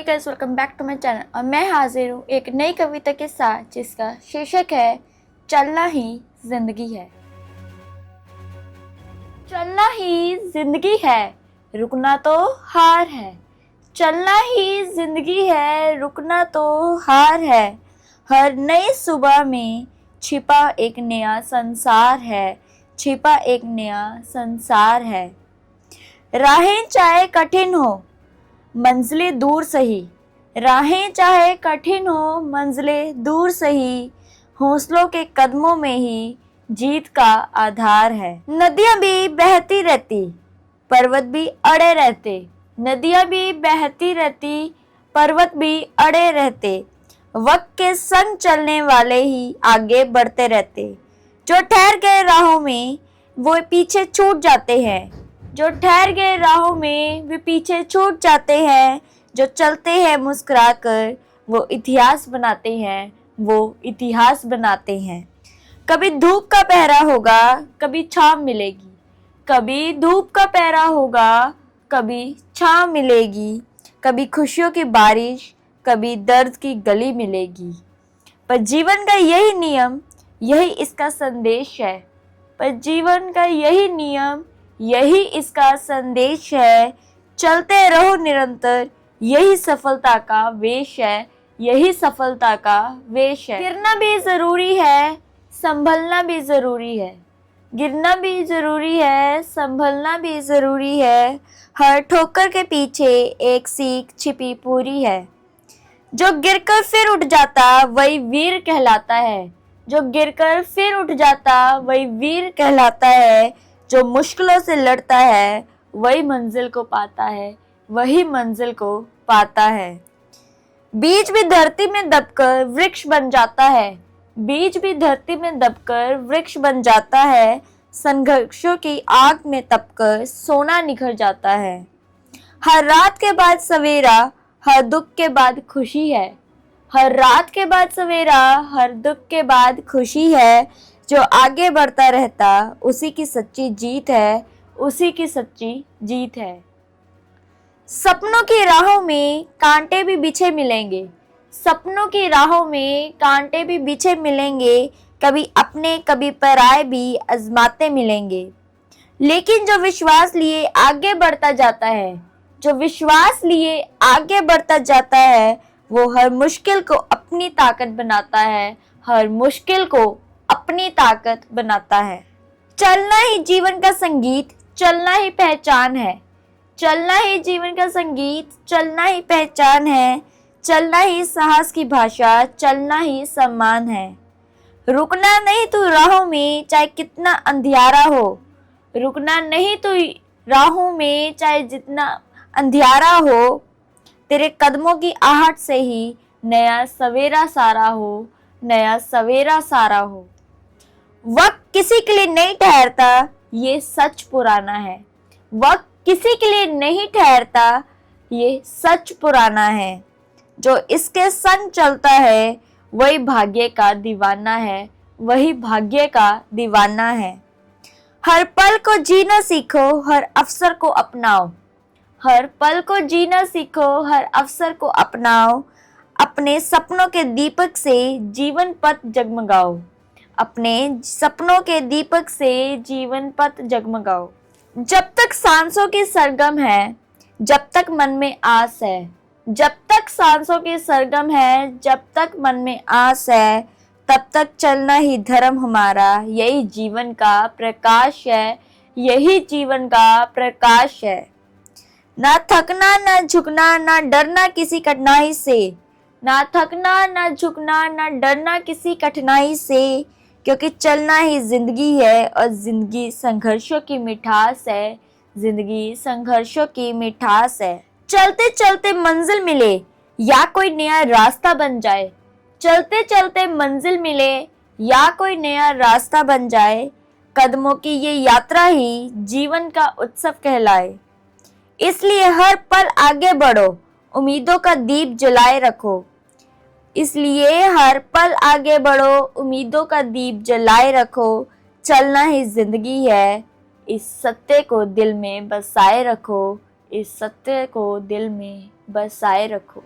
Guys, welcome back to my channel. और मैं हाजिर हूँ एक नई कविता के साथ जिसका शीर्षक है चलना ही जिंदगी है। चलना ही जिंदगी है, रुकना तो हार है। चलना ही जिंदगी है, रुकना तो हार है। हर नई सुबह में छिपा एक नया संसार है, छिपा एक नया संसार है। राहें चाहे कठिन हो, मंजिलें दूर सही। राहें चाहे कठिन हो, मंजिलें दूर सही। हौसलों के कदमों में ही जीत का आधार है। नदियां भी बहती रहती, पर्वत भी अड़े रहते। नदियां भी बहती रहती, पर्वत भी अड़े रहते। वक्त के संग चलने वाले ही आगे बढ़ते रहते। जो ठहर गए राहों में वो पीछे छूट जाते हैं। जो ठहर गए राहों में वे पीछे छूट जाते हैं। जो चलते हैं मुस्कुराकर वो इतिहास बनाते हैं, वो इतिहास बनाते हैं। कभी धूप का पहरा होगा, कभी छाँव मिलेगी। कभी धूप का पहरा होगा, कभी छाँव मिलेगी। कभी खुशियों की बारिश, कभी दर्द की गली मिलेगी। पर जीवन का यही नियम, यही इसका संदेश है। पर जीवन का यही नियम, यही इसका संदेश है। चलते रहो निरंतर, यही सफलता का वेश है, यही सफलता का वेश है। गिरना भी जरूरी है, संभलना भी जरूरी है। गिरना भी जरूरी है, संभलना भी जरूरी है। हर ठोकर के पीछे एक सीख छिपी पूरी है। जो गिरकर फिर उठ जाता वही वीर कहलाता है। जो गिरकर फिर उठ जाता वही वीर कहलाता है। जो मुश्किलों से लड़ता है वही मंजिल को पाता है, वही मंजिल को पाता है। बीज भी धरती में दबकर वृक्ष बन जाता है। बीज भी धरती में दबकर वृक्ष बन जाता है। संघर्षों की आग में तपकर सोना निखर जाता है। हर रात के बाद सवेरा, हर दुख के बाद खुशी है। हर रात के बाद सवेरा, हर दुख के बाद खुशी है। जो आगे बढ़ता रहता उसी की सच्ची जीत है, उसी की सच्ची जीत है। सपनों की राहों में कांटे भी बिछे मिलेंगे। सपनों की राहों में कांटे भी बिछे मिलेंगे। कभी अपने कभी पराए भी आजमाते मिलेंगे। लेकिन जो विश्वास लिए आगे बढ़ता जाता है, जो विश्वास लिए आगे बढ़ता जाता है, वो हर मुश्किल को अपनी ताकत बनाता है, हर मुश्किल को अपनी ताकत बनाता है। चलना ही जीवन का संगीत, चलना ही पहचान है। चलना ही जीवन का संगीत, चलना ही पहचान है। चलना ही साहस की भाषा, चलना ही सम्मान है। रुकना नहीं तू राहों में चाहे कितना अंधियारा हो। रुकना नहीं तू राहों में चाहे जितना अंधियारा हो। तेरे कदमों की आहट से ही नया सवेरा सारा हो, नया सवेरा सारा हो। वक्त किसी के लिए नहीं ठहरता, ये सच पुराना है। वक्त किसी के लिए नहीं ठहरता, ये सच पुराना है। जो इसके संग चलता है वही भाग्य का दीवाना है, वही भाग्य का दीवाना है। हर पल को जीना सीखो, हर अवसर को अपनाओ। हर पल को जीना सीखो, हर अवसर को अपनाओ। अपने सपनों के दीपक से जीवन पथ जगमगाओ। अपने सपनों के दीपक से जीवन पथ जगमगाओ। जब तक सांसों की सरगम है, जब तक मन में आस है। जब तक सांसों की सरगम है, जब तक मन में आस है, तब तक चलना ही धर्म हमारा। यही जीवन का प्रकाश है, यही जीवन का प्रकाश है। ना थकना ना झुकना, ना डरना किसी कठिनाई से। ना थकना ना झुकना, ना डरना किसी कठिनाई से। क्योंकि चलना ही जिंदगी है और जिंदगी संघर्षों की मिठास है, जिंदगी संघर्षों की मिठास है। चलते चलते मंजिल मिले या कोई नया रास्ता बन जाए। चलते चलते मंजिल मिले या कोई नया रास्ता बन जाए। कदमों की ये यात्रा ही जीवन का उत्सव कहलाए। इसलिए हर पल आगे बढ़ो, उम्मीदों का दीप जलाए रखो। इसलिए हर पल आगे बढ़ो, उम्मीदों का दीप जलाए रखो। चलना ही जिंदगी है, इस सत्य को दिल में बसाए रखो। इस सत्य को दिल में बसाए रखो।